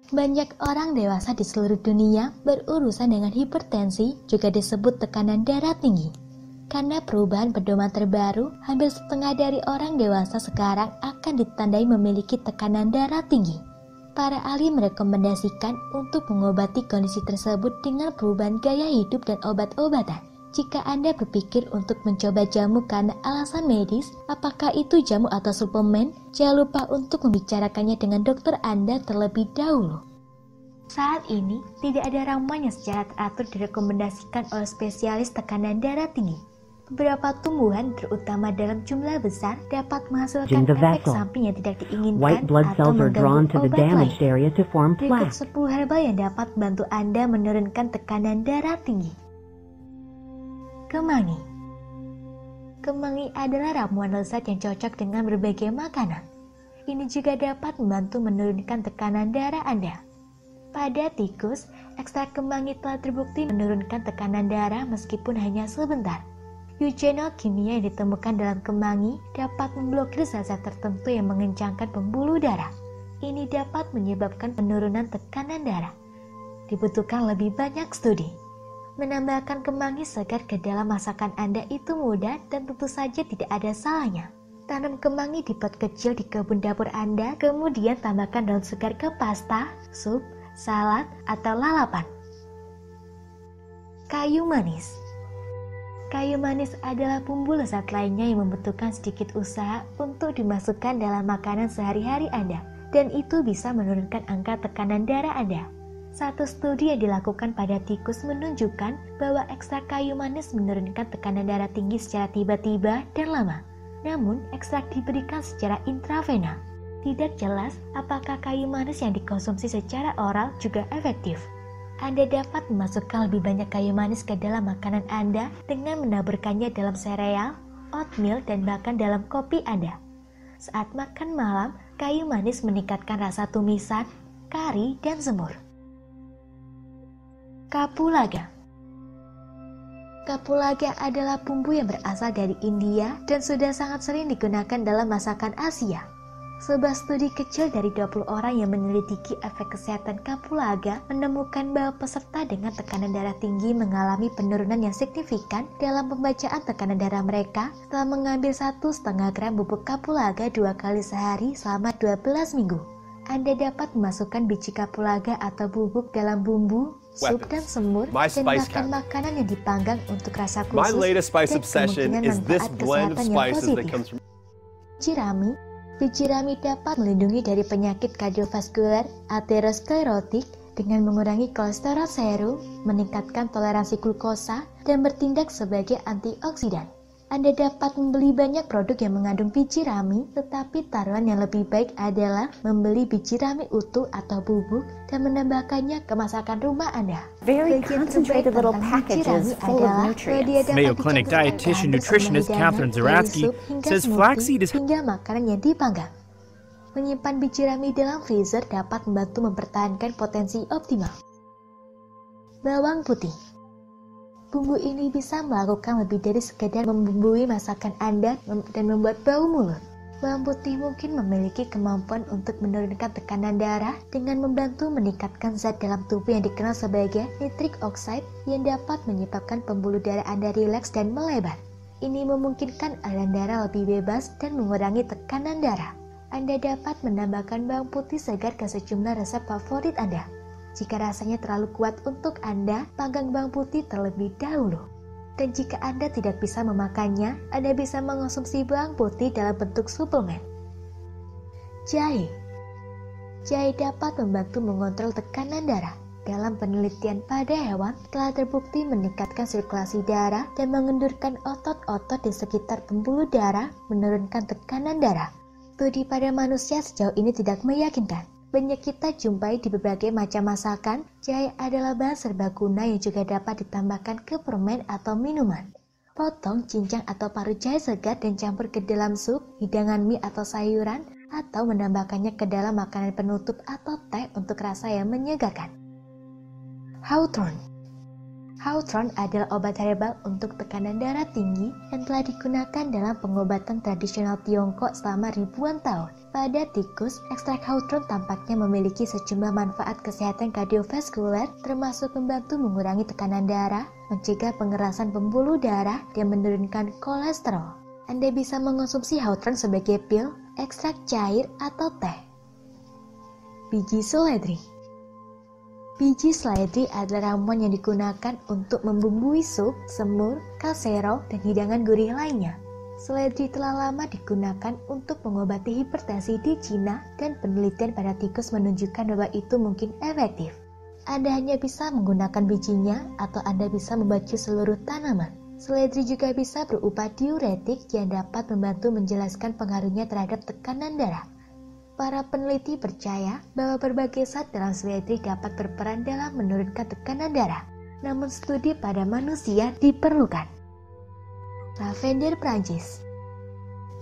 Banyak orang dewasa di seluruh dunia berurusan dengan hipertensi, juga disebut tekanan darah tinggi. Karena perubahan pedoman terbaru, hampir setengah dari orang dewasa sekarang akan ditandai memiliki tekanan darah tinggi. Para ahli merekomendasikan untuk mengobati kondisi tersebut dengan perubahan gaya hidup dan obat-obatan. Jika Anda berpikir untuk mencoba jamu karena alasan medis, apakah itu jamu atau suplemen, jangan lupa untuk membicarakannya dengan dokter Anda terlebih dahulu. Saat ini, tidak ada ramuan yang secara teratur direkomendasikan oleh spesialis tekanan darah tinggi. Beberapa tumbuhan, terutama dalam jumlah besar, dapat menghasilkan efek samping yang tidak diinginkan atau mengganggu obat lain. Berikut 10 herbal yang dapat membantu Anda menurunkan tekanan darah tinggi. Kemangi. Kemangi adalah ramuan lezat yang cocok dengan berbagai makanan. Ini juga dapat membantu menurunkan tekanan darah Anda. Pada tikus, ekstrak kemangi telah terbukti menurunkan tekanan darah meskipun hanya sebentar. Eugenol kimia yang ditemukan dalam kemangi dapat memblokir zat-zat tertentu yang mengencangkan pembuluh darah. Ini dapat menyebabkan penurunan tekanan darah. Dibutuhkan lebih banyak studi. Menambahkan kemangi segar ke dalam masakan Anda itu mudah dan tentu saja tidak ada salahnya. Tanam kemangi di pot kecil di kebun dapur Anda, kemudian tambahkan daun segar ke pasta, sup, salad, atau lalapan. Kayu manis. Kayu manis adalah bumbu lezat lainnya yang membutuhkan sedikit usaha untuk dimasukkan dalam makanan sehari-hari Anda, dan itu bisa menurunkan angka tekanan darah Anda. Satu studi yang dilakukan pada tikus menunjukkan bahwa ekstrak kayu manis menurunkan tekanan darah tinggi secara tiba-tiba dan lama. Namun, ekstrak diberikan secara intravena. Tidak jelas apakah kayu manis yang dikonsumsi secara oral juga efektif. Anda dapat memasukkan lebih banyak kayu manis ke dalam makanan Anda dengan menaburkannya dalam sereal, oatmeal, dan bahkan dalam kopi Anda. Saat makan malam, kayu manis meningkatkan rasa tumisan, kari, dan semur. Kapulaga. Kapulaga adalah bumbu yang berasal dari India dan sudah sangat sering digunakan dalam masakan Asia. Sebuah studi kecil dari 20 orang yang meneliti efek kesehatan kapulaga menemukan bahwa peserta dengan tekanan darah tinggi mengalami penurunan yang signifikan dalam pembacaan tekanan darah mereka setelah mengambil 1,5 gram bubuk kapulaga 2 kali sehari selama 12 minggu. Anda dapat memasukkan biji kapulaga atau bubuk dalam bumbu, sup, dan semur, dan makan makanan yang dipanggang untuk rasa khusus dan kemungkinan manfaat kesehatan yang positif. Biji rami dapat melindungi dari penyakit kardiovaskular aterosklerotik dengan mengurangi kolesterol serum, meningkatkan toleransi glukosa, dan bertindak sebagai antioksidan. Anda dapat membeli banyak produk yang mengandung biji rami, tetapi taruhan yang lebih baik adalah membeli biji rami utuh atau bubuk dan menambahkannya ke masakan rumah Anda. Very concentrated little packages full of nutrients. Mayo Clinic dietitian nutritionist Catherine Zaratsky says flaxseed is hingga makanan yang dipanggang. Menyimpan biji rami dalam freezer dapat membantu mempertahankan potensi optimal. Bawang putih. Bumbu ini bisa melakukan lebih dari sekedar membumbui masakan Anda dan membuat bau mulut. Bawang putih mungkin memiliki kemampuan untuk menurunkan tekanan darah dengan membantu meningkatkan zat dalam tubuh yang dikenal sebagai nitric oxide yang dapat menyebabkan pembuluh darah Anda rileks dan melebar. Ini memungkinkan aliran darah lebih bebas dan mengurangi tekanan darah. Anda dapat menambahkan bawang putih segar ke sejumlah resep favorit Anda. Jika rasanya terlalu kuat untuk Anda, panggang bawang putih terlebih dahulu. Dan jika Anda tidak bisa memakannya, Anda bisa mengonsumsi bawang putih dalam bentuk suplemen. Jahe. Jahe dapat membantu mengontrol tekanan darah. Dalam penelitian pada hewan, telah terbukti meningkatkan sirkulasi darah dan mengendurkan otot-otot di sekitar pembuluh darah, menurunkan tekanan darah. Studi pada manusia sejauh ini tidak meyakinkan. Banyak kita jumpai di berbagai macam masakan, jahe adalah bahan serbaguna yang juga dapat ditambahkan ke permen atau minuman. Potong, cincang atau paruh jahe segar dan campur ke dalam sup, hidangan mie atau sayuran, atau menambahkannya ke dalam makanan penutup atau teh untuk rasa yang menyegarkan. Hawthorn. Hautron adalah obat herbal untuk tekanan darah tinggi yang telah digunakan dalam pengobatan tradisional Tiongkok selama ribuan tahun. Pada tikus, ekstrak Hautron tampaknya memiliki sejumlah manfaat kesehatan kardiovaskuler, termasuk membantu mengurangi tekanan darah, mencegah pengerasan pembuluh darah, dan menurunkan kolesterol. Anda bisa mengonsumsi Hautron sebagai pil, ekstrak cair, atau teh. Biji seledri. Biji seledri adalah ramuan yang digunakan untuk membumbui sup, semur, kasero, dan hidangan gurih lainnya. Seledri telah lama digunakan untuk mengobati hipertensi di Cina dan penelitian pada tikus menunjukkan bahwa itu mungkin efektif. Anda hanya bisa menggunakan bijinya atau Anda bisa membaju seluruh tanaman. Seledri juga bisa berupa diuretik yang dapat membantu menjelaskan pengaruhnya terhadap tekanan darah. Para peneliti percaya bahwa berbagai zat dalam seledri dapat berperan dalam menurunkan tekanan darah, namun studi pada manusia diperlukan. Lavender Prancis.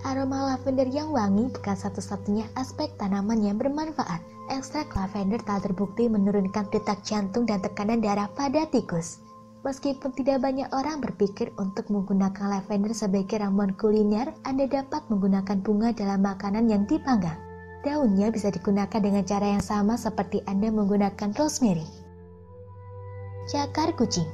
Aroma lavender yang wangi bukan satu-satunya aspek tanaman yang bermanfaat. Ekstrak lavender telah terbukti menurunkan detak jantung dan tekanan darah pada tikus. Meskipun tidak banyak orang berpikir untuk menggunakan lavender sebagai ramuan kuliner, Anda dapat menggunakan bunga dalam makanan yang dipanggang. Daunnya bisa digunakan dengan cara yang sama seperti Anda menggunakan rosemary. Cakar kucing.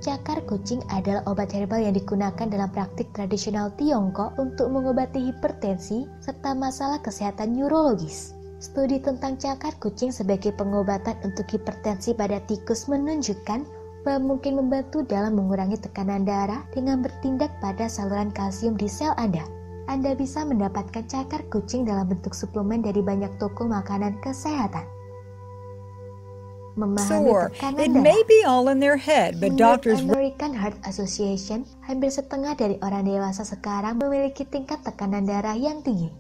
Cakar kucing adalah obat herbal yang digunakan dalam praktik tradisional Tiongkok untuk mengobati hipertensi serta masalah kesehatan neurologis. Studi tentang cakar kucing sebagai pengobatan untuk hipertensi pada tikus menunjukkan bahwa mungkin membantu dalam mengurangi tekanan darah dengan bertindak pada saluran kalsium di sel Anda. Anda bisa mendapatkan cakar kucing dalam bentuk suplemen dari banyak toko makanan kesehatan. Memahami tekanan darah. It may be all in their head, but doctors... American Heart Association, hampir setengah dari orang dewasa sekarang memiliki tingkat tekanan darah yang tinggi.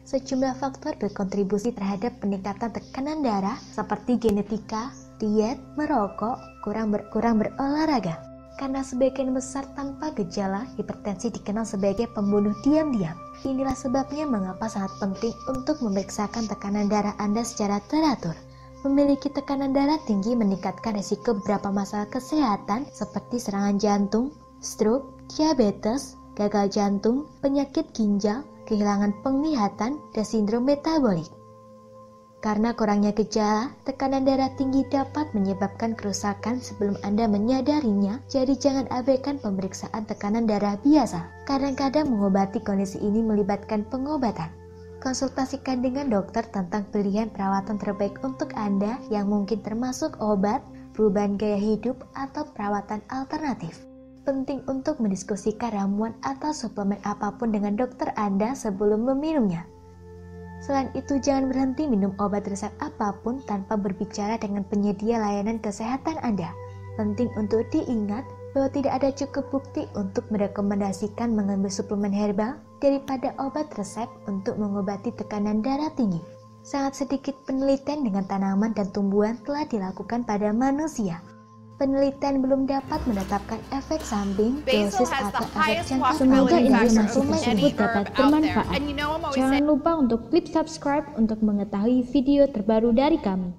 Sejumlah faktor berkontribusi terhadap peningkatan tekanan darah seperti genetika, diet, merokok, kurang berolahraga. Karena sebagian besar tanpa gejala, hipertensi dikenal sebagai pembunuh diam-diam. Inilah sebabnya mengapa sangat penting untuk memeriksakan tekanan darah Anda secara teratur. Memiliki tekanan darah tinggi meningkatkan risiko beberapa masalah kesehatan seperti serangan jantung, stroke, diabetes, gagal jantung, penyakit ginjal, kehilangan penglihatan, dan sindrom metabolik. Karena kurangnya gejala, tekanan darah tinggi dapat menyebabkan kerusakan sebelum Anda menyadarinya, jadi jangan abaikan pemeriksaan tekanan darah biasa. Kadang-kadang mengobati kondisi ini melibatkan pengobatan. Konsultasikan dengan dokter tentang pilihan perawatan terbaik untuk Anda yang mungkin termasuk obat, perubahan gaya hidup, atau perawatan alternatif. Penting untuk mendiskusikan ramuan atau suplemen apapun dengan dokter Anda sebelum meminumnya. Selain itu, jangan berhenti minum obat resep apapun tanpa berbicara dengan penyedia layanan kesehatan Anda. Penting untuk diingat bahwa tidak ada cukup bukti untuk merekomendasikan mengambil suplemen herbal daripada obat resep untuk mengobati tekanan darah tinggi. Sangat sedikit penelitian dengan tanaman dan tumbuhan telah dilakukan pada manusia. Penelitian belum dapat menetapkan efek samping, dosis, atau efek jangka. Semoga informasi tersebut dapat bermanfaat. Jangan lupa untuk klik subscribe untuk mengetahui video terbaru dari kami.